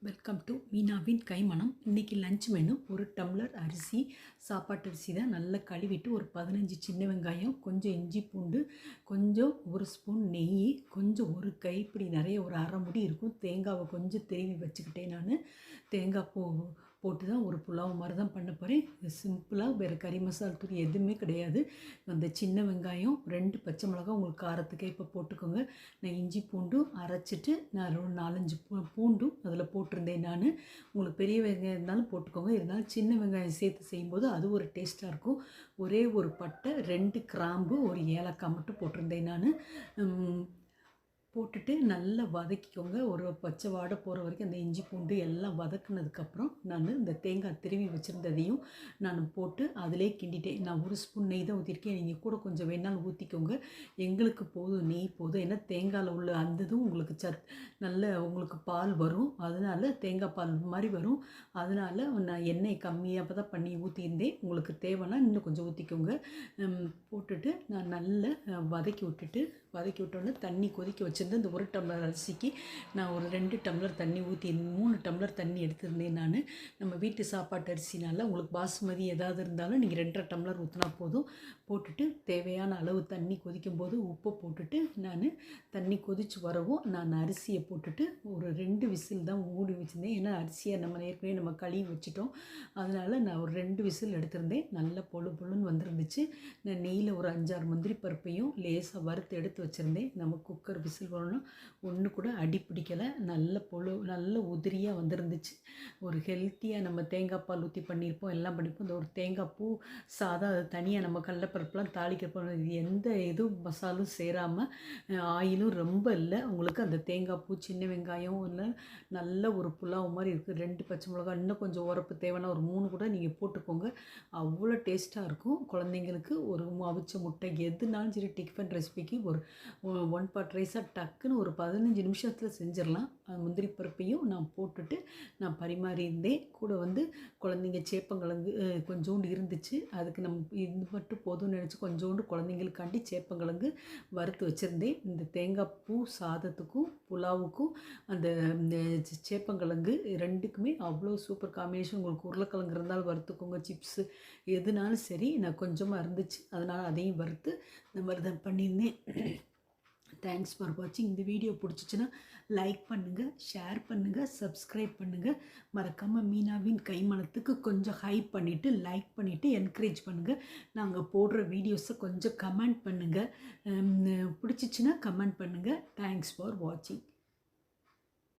Welcome to மீனாவின் கைமணம். இன்றைக்கி lunch menu ஒரு tumbler அரிசி, சாப்பாட்டு அரிசி தான் நல்லா கழுவிட்டு ஒரு 15 சின்ன வெங்காயம், கொஞ்சம் இஞ்சி பூண்டு, கொஞ்சம் ஒரு ஸ்பூன் நெய், கொஞ்சம் ஒரு கைப்பிடி நிறைய ஒரு அரை முடி இருக்கும் தேங்காவை கொஞ்சம் திருவி வச்சுக்கிட்டேன். நான் தேங்காய் போட்டு தான் ஒரு புலாவ் மாதிரி தான் பண்ண போகிறேன். சிம்பிளாக வேறு கறி மசாலா தூள் எதுவுமே கிடையாது. அந்த சின்ன வெங்காயம் 2 பச்சை மிளகாய் உங்களுக்கு காரத்துக்கே இப்போ போட்டுக்கோங்க. நான் இஞ்சி பூண்டும் அரைச்சிட்டு நான் ஒரு 4-5 பூண்டும் அதில் போட்டிருந்தேன். நான் உங்களுக்கு பெரிய வெங்காயம் இருந்தாலும் போட்டுக்கோங்க, இருந்தாலும் சின்ன வெங்காயம் சேர்த்து செய்யும்போது அது ஒரு டேஸ்ட்டாக இருக்கும். ஒரே ஒரு பட்டை, 2 கிராம்பு, ஒரு ஏலக்காய் மட்டும் போட்டிருந்தேன். நான் போட்டுட்டு நல்லா வதக்கிக்கோங்க. ஒரு பச்சை வாடை போகிற வரைக்கும் அந்த இஞ்சி பூண்டு எல்லாம் வதக்குனதுக்கப்புறம் நான் இந்த தேங்காய் திருவி வச்சுருந்ததையும் நான் போட்டு அதிலே கிண்டிட்டேன். நான் ஒரு ஸ்பூன் நெய் தான் ஊற்றிருக்கேன், நீங்கள் கூட கொஞ்சம் வேணாலும் ஊற்றிக்கோங்க. எங்களுக்கு போதும், நெய் போதும். ஏன்னா தேங்காயில் உள்ள அந்த இதுவும் உங்களுக்கு நல்ல உங்களுக்கு பால் வரும், அதனால் தேங்காய் பால் மாதிரி வரும். அதனால் நான் எண்ணெய் கம்மியாக தான் பண்ணி ஊற்றியிருந்தேன். உங்களுக்கு தேவைன்னா இன்னும் கொஞ்சம் ஊற்றிக்கோங்க. போட்டுட்டு நான் நல்லா வதக்கி விட்டோன்னே தண்ணி கொதிக்க வச்சுருந்து இந்த 1 டம்ளர் அரிசிக்கு நான் ஒரு 2 டம்ளர் தண்ணி ஊற்றி 3 டம்ளர் தண்ணி எடுத்திருந்தேன். நான் நம்ம வீட்டு சாப்பாட்டு அரிசினால உங்களுக்கு பாசுமதி ஏதாவது இருந்தாலும் நீங்கள் 2.5 டம்ளர் ஊற்றினா போதும். போட்டுட்டு தேவையான அளவு தண்ணி கொதிக்கும் போது உப்பை போட்டுட்டு நான் தண்ணி கொதித்து வரவும் நான் அரிசியை போட்டுட்டு ஒரு 2 விசில் தான் மூடி வச்சுருந்தேன். ஏன்னா அரிசியை ஏற்கனவே நம்ம கழுவி வச்சுட்டோம். அதனால் நான் ஒரு 2 விசில் எடுத்திருந்தேன். நல்ல பொழுன்னு வந்துருந்துச்சு. நான் நெய்யில் ஒரு 5-6 முந்திரி பருப்பையும் லேசாக வறுத்து எடுத்து வச்சுருந்தேன். நம்ம குக்கர் விசில் வரணும், ஒன்று கூட அடி பிடிக்கலை, நல்ல உதிரியாக வந்துருந்துச்சு. ஒரு ஹெல்த்தியாக நம்ம தேங்காய் பால் ஊற்றி பண்ணியிருப்போம், எல்லாம் பண்ணியிருப்போம். இந்த ஒரு தேங்காய் பூ சாதம், அது தனியாக நம்ம கடலைப்பருப்புலாம் தாளிக்கப்போம். எந்த இதுவும் மசாலும் சேராமல், ஆயிலும் ரொம்ப இல்லை. உங்களுக்கு அந்த தேங்காய் பூ, சின்ன வெங்காயம் இல்லை, நல்ல ஒரு புலாவ் மாதிரி இருக்குது. 2 பச்சை மிளகாய், இன்னும் கொஞ்சம் உரப்பு தேவைன்னா ஒரு 3 கூட நீங்கள் போட்டுக்கோங்க. அவ்வளோ டேஸ்ட்டாக இருக்கும். குழந்தைங்களுக்கு ஒரு அவிச்ச முட்டை எதுனாலும் சரி, டிஃபன் ரெசிபிக்கு ஒரு 1 பாட் ரைஸாக டக்குன்னு ஒரு 15 நிமிஷத்தில் செஞ்சிடலாம். முந்திரி பருப்பையும் நான் போட்டுட்டு நான் பரிமாறியிருந்தேன். கூட குழந்தைங்க சேப்பங்கிழங்கு கொஞ்சோண்டு இருந்துச்சு, அதுக்கு இது மட்டும் போதும்னு நினச்சி கொஞ்சோண்டு குழந்தைங்களுக்காண்டி சேப்பங்கிழங்கு வறுத்து வச்சுருந்தேன். இந்த தேங்காய் பூ சாதத்துக்கும் புலாவுக்கும் அந்த சேப்பங்கிழங்கு 2க்குமே அவ்வளோ சூப்பர் காம்பினேஷன். உங்களுக்கு உருளைக்கிழங்கு இருந்தாலும் வறுத்துக்கோங்க, சிப்ஸு எதுனாலும் சரி. நான் கொஞ்சமாக இருந்துச்சு, அதனால் அதையும் வறுத்து இந்த மாதிரி தான் பண்ணியிருந்தேன். தேங்க்ஸ் ஃபார் வாட்சிங். இந்த வீடியோ பிடிச்சிச்சின்னா லைக் பண்ணுங்கள், ஷேர் பண்ணுங்கள், சப்ஸ்கிரைப் பண்ணுங்கள். மறக்காமல் மீனாவின் கைமணத்துக்கு கொஞ்சம் ஹைப் பண்ணிவிட்டு லைக் பண்ணிவிட்டு என்கரேஜ் பண்ணுங்கள். நாங்கள் போடுற வீடியோஸை கொஞ்சம் கமெண்ட் பண்ணுங்கள். பிடிச்சிச்சின்னா கமெண்ட் பண்ணுங்கள். தேங்க்ஸ் ஃபார் வாட்சிங்.